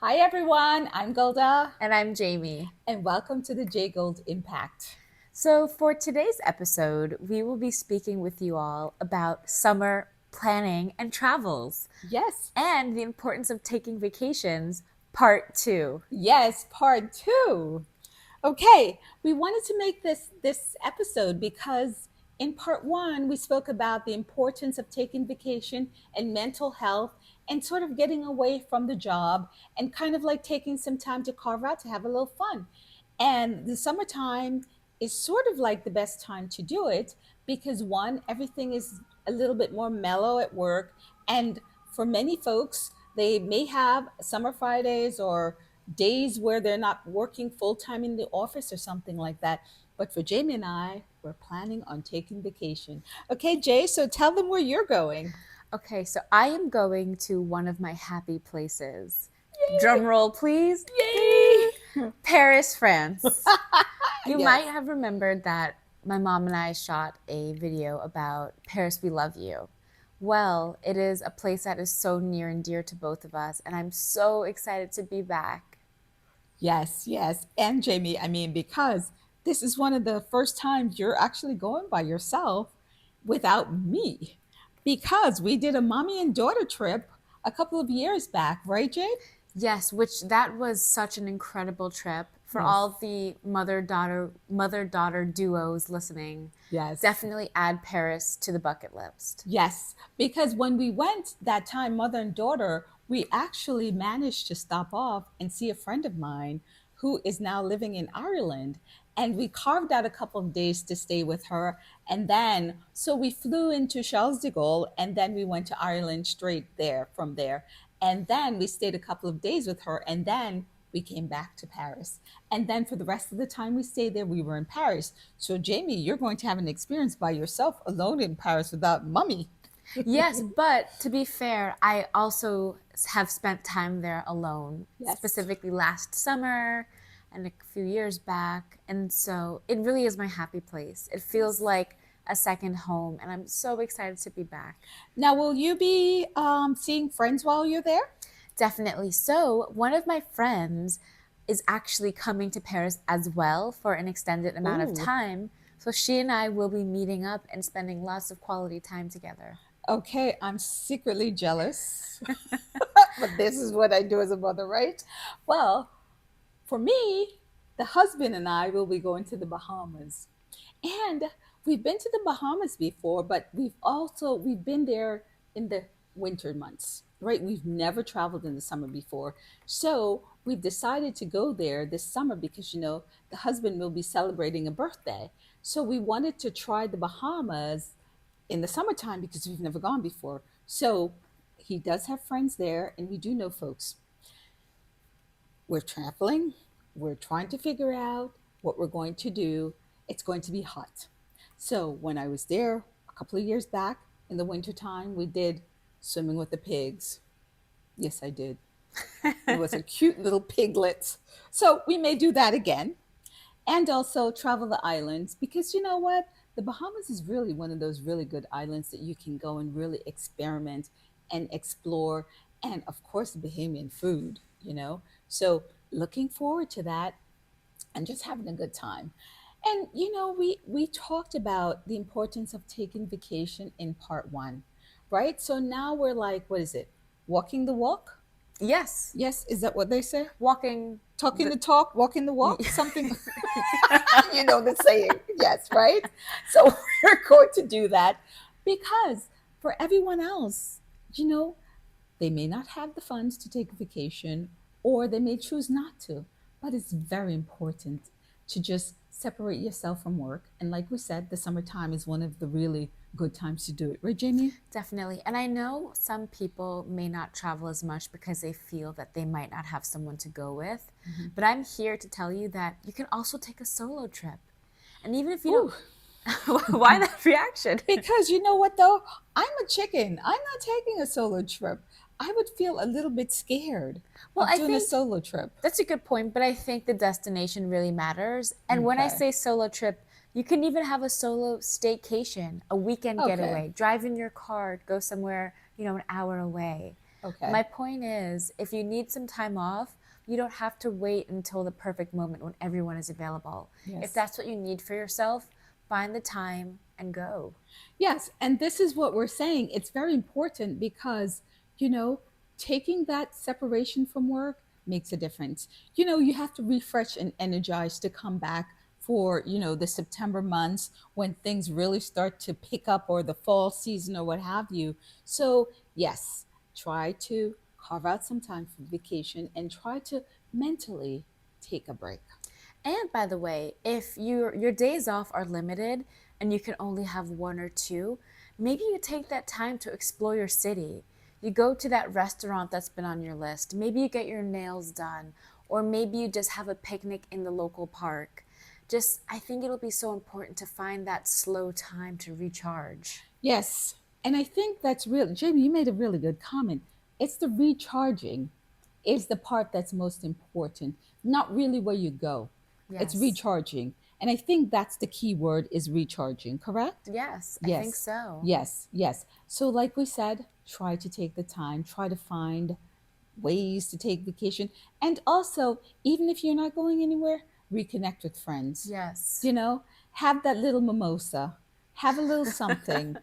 Hi everyone, I'm Golda, And I'm Jamie. and welcome to the J Gold Impact. So, for today's episode, we will be speaking with you all about summer planning and travels Yes, and the importance of taking vacations, part two. yes, part two. Okay, we wanted to make this episode because in part one we spoke about the importance of taking vacation and mental health and sort of getting away from the job and kind of like taking some time to carve out to have a little fun. And the summertime is sort of like the best time to do it because one, everything is a little bit more mellow at work. And for many folks, they may have summer Fridays or days where they're not working full time in the office or something like that. But for Jamie and I, we're planning on taking vacation. Okay, Jay, so tell them where you're going. Okay, so I am going to one of my happy places. Drum roll, please. Yay! Paris, France. You might Yes. have remembered that my mom and I shot a video about Paris, We Love You. Well, it is a place that is so near and dear to both of us, and I'm so excited to be back. Yes, yes. And Jamie, I mean, because this is one of the first times you're actually going by yourself without me. Because we did a mommy and daughter trip a couple of years back, right, Jade? Yes, which that was such an incredible trip for all Yes, the mother-daughter duos listening. yes. Definitely add Paris to the bucket list. Yes, because when we went that time, mother and daughter, we actually managed to stop off and see a friend of mine who is now living in Ireland. And we carved out a couple of days to stay with her. And then, so we flew into Charles de Gaulle and then we went to Ireland straight there from there. And then we stayed a couple of days with her. And then we came back to Paris. And then for the rest of the time we stayed there, we were in Paris. So, Jamie, you're going to have an experience by yourself alone in Paris without mummy. Yes, but to be fair, I also have spent time there alone, Yes. specifically last summer and a few years back. And so it really is my happy place. It feels Yes. like a second home, and I'm so excited to be back. Now, will you be seeing friends while you're there? Definitely. So, one of my friends is actually coming to Paris as well for an extended amount of Ooh. time. So, she and I will be meeting up and spending lots of quality time together. Okay, I'm secretly jealous, but this is what I do as a mother, right? Well, for me, the husband and I will be going to the Bahamas. And we've been to the Bahamas before, but we've been there in the winter months, right? We've never traveled in the summer before. So we've decided to go there this summer because the husband will be celebrating a birthday. So we wanted to try the Bahamas in the summertime because we've never gone before. So he does have friends there, and we do know folks. We're traveling, we're trying to figure out what we're going to do. It's going to be hot. So when I was there a couple of years back in the wintertime, we did swimming with the pigs. Yes, I did. It was a cute little piglet. So we may do that again and also travel the islands because you know what? The Bahamas is really one of those really good islands that you can go and really experiment and explore. And of course, the Bahamian food. So looking forward to that and just having a good time. And we talked about the importance of taking vacation in part one, right? So now we're like, what is it? Walking the walk? Yes, Yes, is that what they say? walking Talking the. the talk, walking the walk, something. You know the saying, yes, right? So we're going to do that because for everyone else, you know, they may not have the funds to take a vacation or they may choose not to, but it's very important to just separate yourself from work. And like we said, the summertime is one of the really good times to do it, right, Jamie? Definitely. And I know some people may not travel as much because they feel that they might not have someone to go with. Mhm. But I'm here to tell you that you can also take a solo trip. And even if you Ooh. don't, why that reaction? Because you know what though? I'm a chicken. I'm not taking a solo trip. I would feel a little bit scared Well, of I doing a think solo trip. that's a good point, but I think the destination really matters. And when I Okay. say solo trip, you can even have a solo staycation, a weekend Okay. getaway, drive in your car, go somewhere, an hour away. Okay. My point is, if you need some time off, you don't have to wait until the perfect moment when everyone is available. If Yes. that's what you need for yourself, find the time and go. Yes, and this is what we're saying. It's very important because, you know, taking that separation from work makes a difference. You have to refresh and energize to come back for, the September months when things really start to pick up, or the fall season, or what have you. So, yes, try to carve out some time for vacation and try to mentally take a break. And by the way, if your days off are limited and you can only have one or two, maybe you take that time to explore your city. You go to that restaurant that's been on your list. Maybe you get your nails done, or maybe you just have a picnic in the local park. Just, I think it'll be so important to find that slow time to recharge. Yes. And I think that's real. Jamie, you made a really good comment. It's the recharging is the part that's most important, not really where you go. It's Yes. recharging. And I think that's the key word is recharging, correct? Yes, I think Yes. so. Yes. Yes. So like we said, try to take the time, try to find ways to take vacation. And also, even if you're not going anywhere, reconnect with friends. Yes. You know, have that little mimosa, have a little something,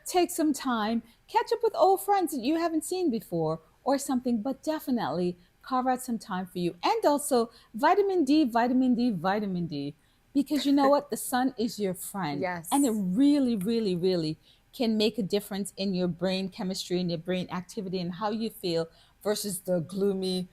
take some time, catch up with old friends that you haven't seen before or something, but definitely carve out some time for you. And also, vitamin D, vitamin D, vitamin D. Because you know what? The sun is your friend. And it Yes. really, really, really can make a difference in your brain chemistry and your brain activity and how you feel versus the gloomy,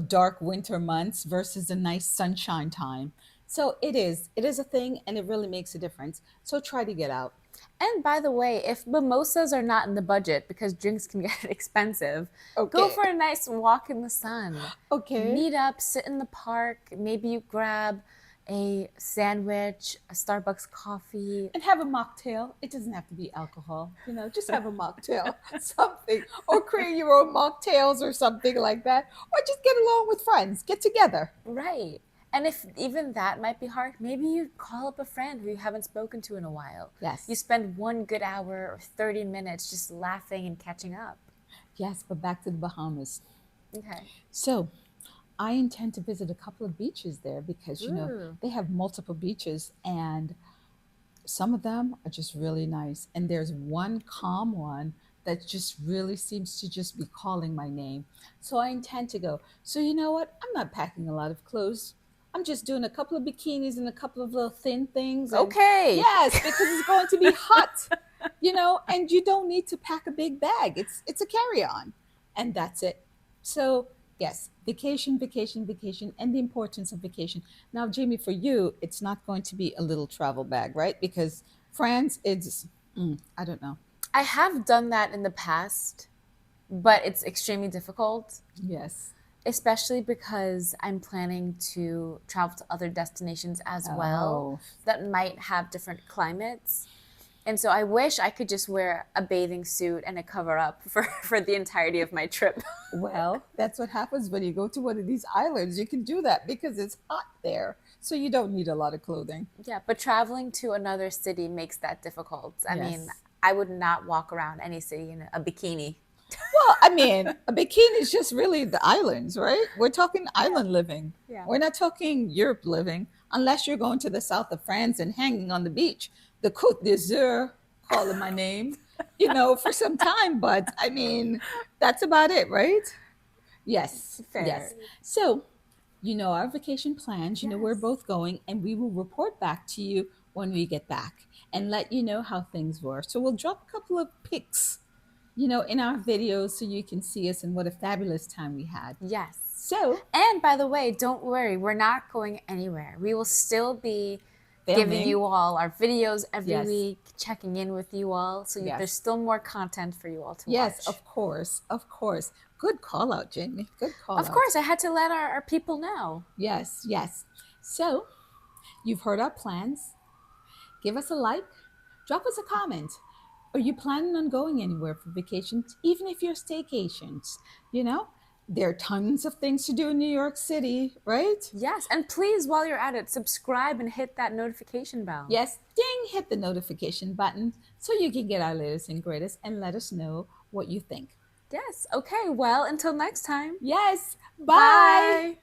dark winter months versus a nice sunshine time. So it is a thing and it really makes a difference. So try to get out. And by the way, if mimosas are not in the budget because drinks can get expensive, go Okay. for a nice walk in the sun. Okay. Meet up, sit in the park. Maybe you grab a sandwich, a Starbucks coffee. And have a mocktail. It doesn't have to be alcohol, just have a mocktail, something, or create your own mocktails or something like that, or just get along with friends, get together. Right. And if even that might be hard, maybe you call up a friend who you haven't spoken to in a while. You Yes. spend one good hour or 30 minutes just laughing and catching up. Yes, but back to the Bahamas. Okay. So I intend to visit a couple of beaches there because, Ooh. they have multiple beaches and some of them are just really nice. And there's one calm one that just really seems to just be calling my name. So I intend to go. So you know what? I'm not packing a lot of clothes. I'm just doing a couple of bikinis and a couple of little thin things. And Okay. yes, because it's going to be hot, and you don't need to pack a big bag. It's a carry-on. And that's it. So yes, vacation, vacation, vacation, and the importance of vacation. Now, Jamie, for you, it's not going to be a little travel bag, right? Because France, I don't know. I have done that in the past, but it's extremely difficult, Yes. especially because I'm planning to travel to other destinations as well Oh, that might have different climates. And so I wish I could just wear a bathing suit and a cover up for the entirety of my trip. well, that's what happens when you go to one of these islands. You can do that because it's hot there. So you don't need a lot of clothing. Yeah, but traveling to another city makes that difficult. I mean, Yes. I would not walk around any city in a bikini. Well, I mean, a bikini is just really the islands, right? We're talking Yeah. island living. Yeah. We're not talking Europe living, unless you're going to the south of France and hanging on the beach, the Côte d'Azur, calling my name, for some time. But I mean, that's about it, right? Yes, yes. Fair. So, our vacation plans, we're Yes. both going, and we will report back to you when we get back and let you know how things were. So, we'll drop a couple of pics in our videos so you can see us and what a fabulous time we had. Yes. So, And by the way, don't worry, we're not going anywhere. We will still be giving filming. you all our videos every Yes. week, checking in with you all. So there's Yes. still more content for you all to Yes, watch. of course. Of course. Good call out, Jamie. Good call Of out. course, I had to let our people know. Yes, yes. So, you've heard our plans. Give us a like, drop us a comment. Are you planning on going anywhere for vacations, even if you're staycations? There are tons of things to do in New York City, right? Yes, and please, while you're at it, subscribe and hit that notification bell. Yes, ding, hit the notification button so you can get our latest and greatest and let us know what you think. Yes. Okay. Well, until next time. Yes. Bye. Bye.